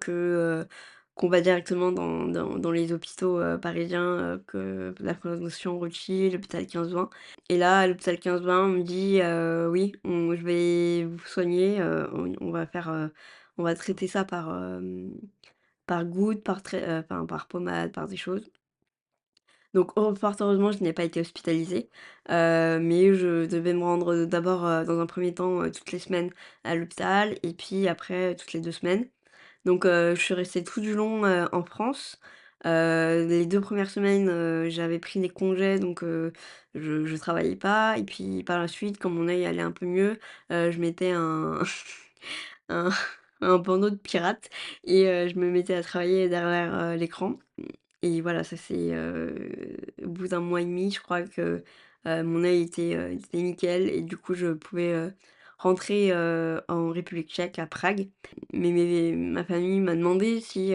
qu'on va directement dans les hôpitaux, parisiens, que la Fondation Rothschild, l'hôpital 15-20 et là, à l'hôpital 15-20, on me dit: «Oui, je vais vous soigner, on va faire, on va traiter ça par gouttes, enfin par pommade, par des choses». Donc fort heureusement, je n'ai pas été hospitalisée, mais je devais me rendre, d'abord, dans un premier temps, toutes les semaines à l'hôpital et puis après, toutes les 2 semaines. Donc je suis restée tout du long, en France. Les 2 premières semaines, j'avais pris des congés donc je travaillais pas et puis par la suite, quand mon œil allait un peu mieux, je mettais un un un bandeau de pirate et je me mettais à travailler derrière, l'écran. Et voilà, ça c'est, au bout d'un mois et demi, je crois que, mon œil était nickel et du coup je pouvais, rentrer, en République tchèque, à Prague. Mais ma famille m'a demandé si,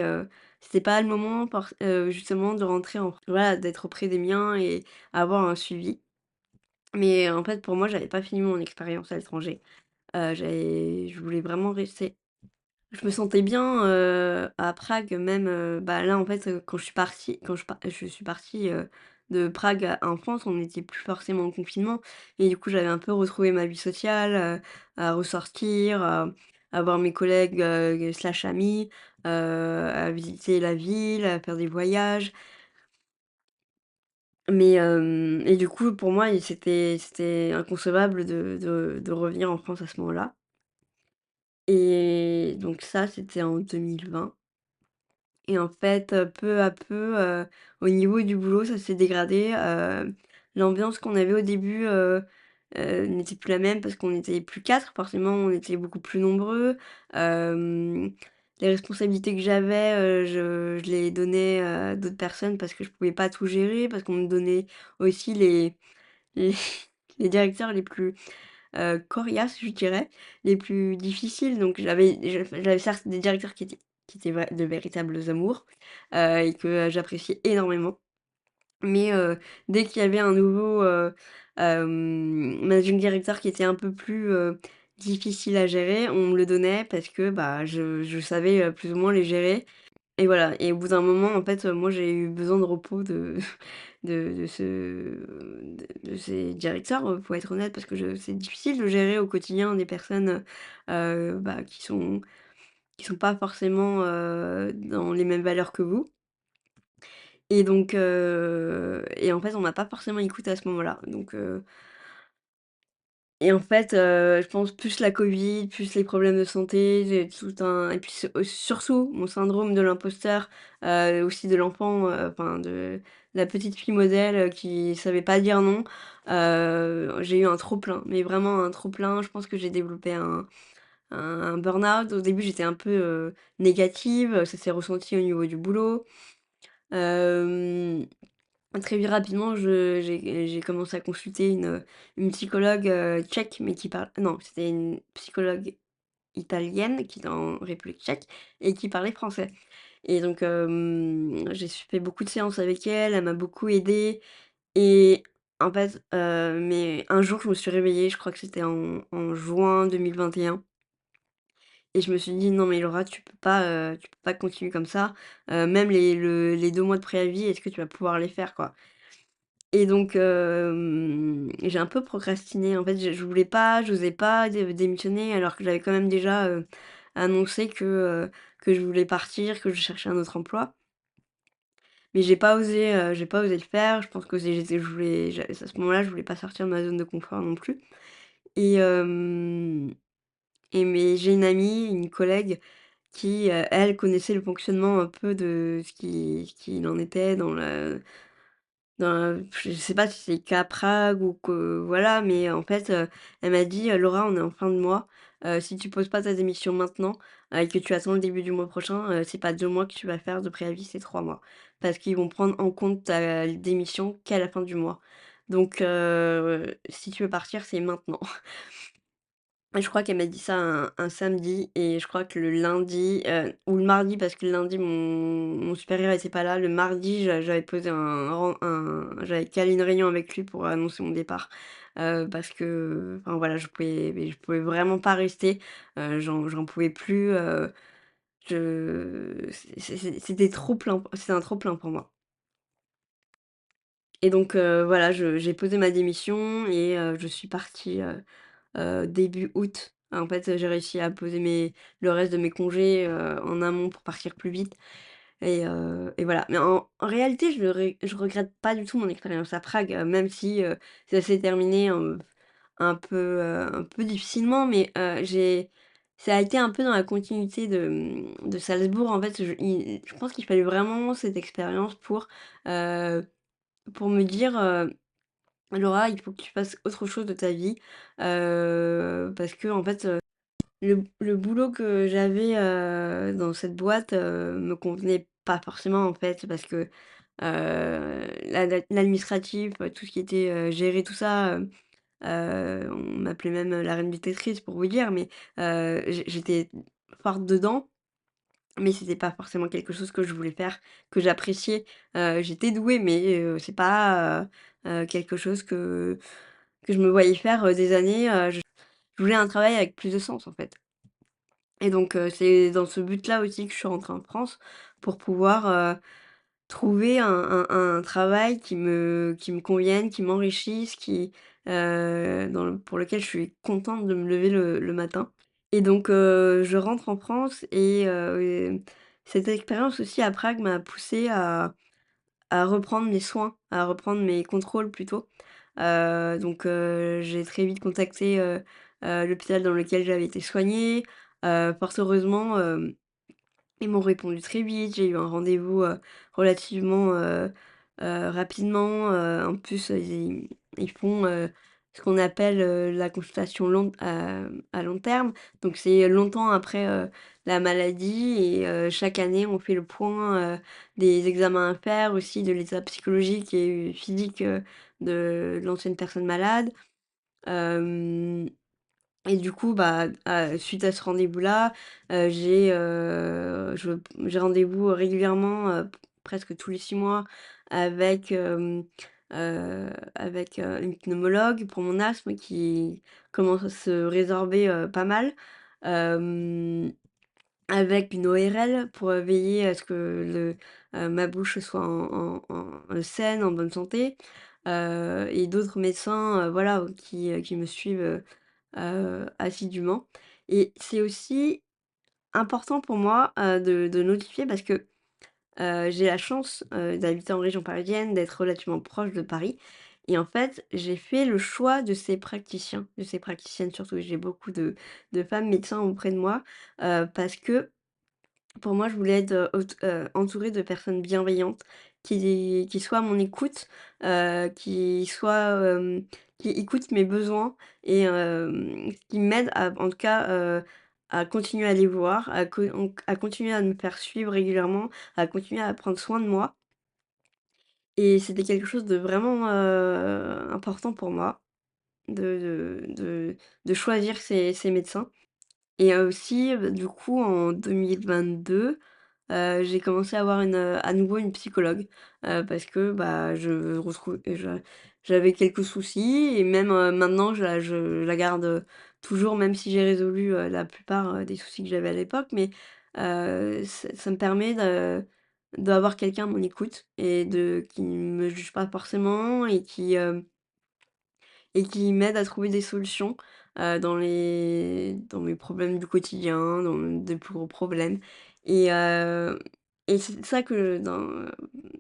c'était pas le moment justement de rentrer en voilà, d'être auprès des miens et avoir un suivi. Mais en fait, pour moi, j'avais pas fini mon expérience à l'étranger. Je voulais vraiment rester. Je me sentais bien, à Prague même, bah, là, en fait, quand je suis partie je suis partie, de Prague en France, on n'était plus forcément en confinement et du coup, j'avais un peu retrouvé ma vie sociale, à ressortir, à voir mes collègues, slash amis, à visiter la ville, à faire des voyages. Mais et du coup, pour moi, c'était inconcevable de revenir en France à ce moment-là et donc ça, c'était en 2020. Et en fait, peu à peu, au niveau du boulot, ça s'est dégradé, l'ambiance qu'on avait au début, n'était plus la même parce qu'on était plus 4, forcément, on était beaucoup plus nombreux. Hem, les responsabilités que j'avais, je les donnais à d'autres personnes parce que je pouvais pas tout gérer, parce qu'on me donnait aussi les les directeurs les plus coriaces, je dirais, les plus difficiles. Donc j'avais certes des directeurs qui étaient de véritables amours, et que, j'appréciais énormément. Mais, dès qu'il y avait un nouveau, managing director qui était un peu plus, difficile à gérer, on me le donnait parce que, bah, je savais, plus ou moins les gérer et voilà et au bout d'un moment, en fait, moi, j'ai eu besoin de repos de ces directeurs, pour être honnête, parce que c'est difficile de gérer au quotidien des personnes, bah, qui sont pas forcément, dans les mêmes valeurs que vous et donc et en fait, on m'a pas forcément écoutée à ce moment-là donc et en fait, je pense plus la covid, plus les problèmes de santé, j'ai tout un et puis surtout mon syndrome de l'imposteur, aussi de l'enfant, enfin de la petite fille modèle, qui savait pas dire non. J'ai eu un trop plein, mais vraiment un trop plein. Je pense que j'ai développé un burn-out. Au début, j'étais un peu, négative, ça s'est ressenti au niveau du boulot. Hem Très vite rapidement, j'ai commencé à consulter une psychologue, tchèque, mais qui parle non, c'était une psychologue italienne qui est en République tchèque et qui parlait français et donc j'ai fait beaucoup de séances avec elle, elle m'a beaucoup aidée et en fait, mais un jour, je me suis réveillée, je crois que c'était en juin 2021 et je me suis dit: «Non mais Laura, tu peux pas continuer comme ça, même les 2 mois de préavis, est-ce que tu vas pouvoir les faire, quoi?» Et donc j'ai un peu procrastiné. En fait, je voulais pas, j'osais pas démissionner alors que j'avais quand même déjà, annoncé que je voulais partir, que je cherchais un autre emploi mais j'ai pas osé le faire. Je pense que je voulais à ce moment-là, je voulais pas sortir de ma zone de confort non plus et mais j'ai une amie, une collègue qui, elle connaissait le fonctionnement un peu de ce qu'il en était je sais pas si c'est qu'à Prague ou que voilà, mais en fait, elle m'a dit: «Laura, on est en fin de mois, si tu poses pas ta démission maintenant, et que tu attends le début du mois prochain, c'est pas 2 mois que tu vas faire de préavis, c'est 3 mois. Parce qu'ils vont prendre en compte ta démission qu'à la fin du mois. Donc si tu veux partir, c'est maintenant». Et je crois qu'elle m'a dit ça un samedi et je crois que le lundi, ou le mardi parce que le lundi mon supérieur était pas là. Le mardi, j'avais posé j'avais calé une réunion avec lui pour annoncer mon départ, parce que enfin voilà, je pouvais vraiment pas rester, j'en pouvais plus, c'était un trop plein pour moi et donc voilà, j'ai posé ma démission et je suis partie, début août. En fait, j'ai réussi à poser le reste de mes congés, en amont pour partir plus vite et voilà. Mais en réalité, je regrette pas du tout mon expérience à Prague, même si, ça s'est terminé, un peu difficilement, mais ça a été un peu dans la continuité de Salzbourg. En fait, je pense qu'il fallait vraiment cette expérience pour me dire, «Laura, il faut que tu fasses autre chose de ta vie», parce que en fait, le boulot que j'avais, dans cette boîte, me convenait pas forcément, en fait, parce que, l'administratif, tout ce qui était, gérer tout ça, on m'appelait même, la reine du Tetris pour vous dire, mais j'étais forte dedans, mais c'était pas forcément quelque chose que je voulais faire, que j'appréciais. J'étais douée, mais c'est pas, quelque chose que je me voyais faire, des années, je voulais un travail avec plus de sens, en fait. Et donc c'est dans ce but-là aussi que je suis rentrée en France pour pouvoir, trouver un travail qui me convienne, qui m'enrichisse, pour lequel je suis contente de me lever le matin. Et donc je rentre en France et cette expérience aussi à Prague m'a poussée à reprendre mes soins, à reprendre mes contrôles plutôt. Donc j'ai très vite contacté, l'hôpital dans lequel j'avais été soignée. Fort heureusement, ils m'ont répondu très vite. J'ai eu un rendez-vous, relativement, rapidement. En plus, ils font, ce qu'on appelle, la consultation à long terme. Donc c'est longtemps après, la maladie et chaque année, on fait le point, des examens à faire, aussi de l'état psychologique et physique, de l'ancienne personne malade. Hem Et du coup, bah, suite à ce rendez-vous-là, j'ai rendez-vous régulièrement, presque tous les 6 mois avec, une pneumologue pour mon asthme qui commence à se résorber, pas mal. Hem Avec une ORL pour, veiller à ce que ma bouche soit en saine, en bonne santé, et d'autres médecins, voilà, qui me suivent, assidûment. Et c'est aussi important pour moi, de notifier parce que, j'ai la chance, d'habiter en région parisienne, d'être relativement proche de Paris et en fait, j'ai fait le choix de ces praticiens, de ces praticiennes surtout. J'ai beaucoup de femmes médecins auprès de moi, parce que pour moi, je voulais être, entourée de personnes bienveillantes qui soient à mon écoute, qui écoutent mes besoins et qui m'aident en tout cas, à continuer à les voir, à continuer à me faire suivre régulièrement, à continuer à prendre soin de moi et c'était quelque chose de vraiment, important pour moi de choisir ces médecins. Et aussi, du coup, en 2022, j'ai commencé à avoir à nouveau une psychologue, parce que, bah, j'avais quelques soucis et même, maintenant je la garde, toujours même si j'ai résolu, la plupart, des soucis que j'avais à l'époque. Mais, ça me permet d'avoir quelqu'un à mon écoute et qui ne me juge pas forcément et qui m'aide à trouver des solutions, dans mes problèmes du quotidien, dans des plus gros problèmes et et c'est ça que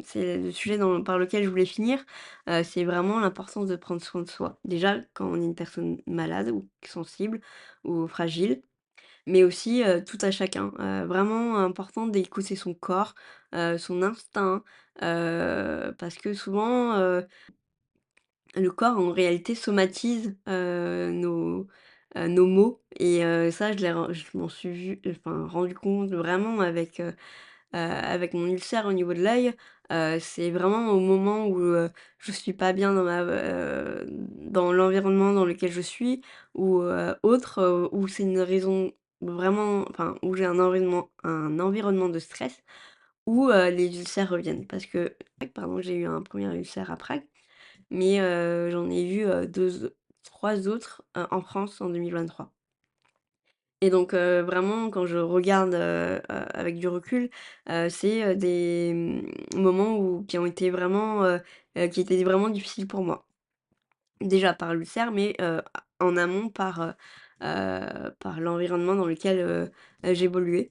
c'est le sujet par lequel je voulais finir, c'est vraiment l'importance de prendre soin de soi. Déjà, quand on est une personne malade ou sensible ou fragile, mais aussi, tout à chacun. Vraiment important d'écouter son corps, son instinct, parce que souvent, le corps en réalité somatise, nos maux et ça je m'en suis rendu compte vraiment avec mon ulcère au niveau de l'œil. C'est vraiment au moment où, je suis pas bien dans l'environnement dans lequel je suis ou autre, où c'est une raison vraiment où j'ai un environnement de stress où, les ulcères reviennent. Parce que pardon, j'ai eu un premier ulcère à Prague, mais j'en ai eu, 3 autres, en France en 2023. Et donc vraiment quand je regarde, avec du recul, c'est, des, moments qui ont été vraiment, qui étaient vraiment difficiles pour moi. Déjà par l'ulcère, mais en amont par l'environnement dans lequel, j'évoluais.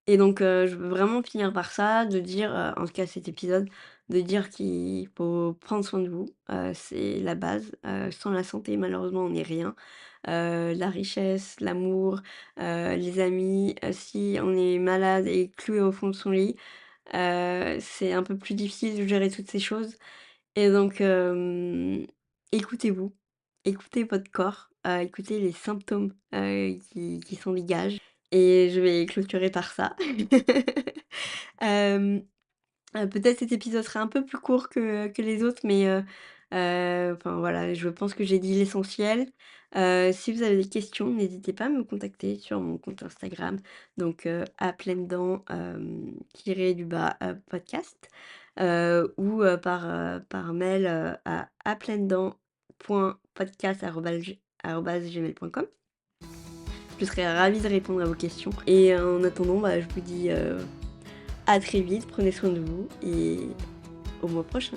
Et donc je veux vraiment finir par ça, de dire, en tout cas cet épisode, de dire qu'il faut prendre soin de vous, c'est la base, sans la santé malheureusement on n'est rien. La richesse, l'amour, les amis, si on est malade et cloué au fond de son lit, c'est un peu plus difficile de gérer toutes ces choses et donc écoutez-vous, écoutez votre corps, écoutez les symptômes, qui s'en dégagent et je vais clôturer par ça. Hem Peut-être cet épisode sera un peu plus court que les autres, mais voilà, je pense que j'ai dit l'essentiel. Si vous avez des questions, n'hésitez pas à me contacter sur mon compte Instagram, donc à pleines dents, tiré du bas, podcast, ou par mail, à pleines-dents.podcast@gmail.com. Je serai ravie de répondre à vos questions et en attendant, je vous dis, à très vite, prenez soin de vous et au mois prochain.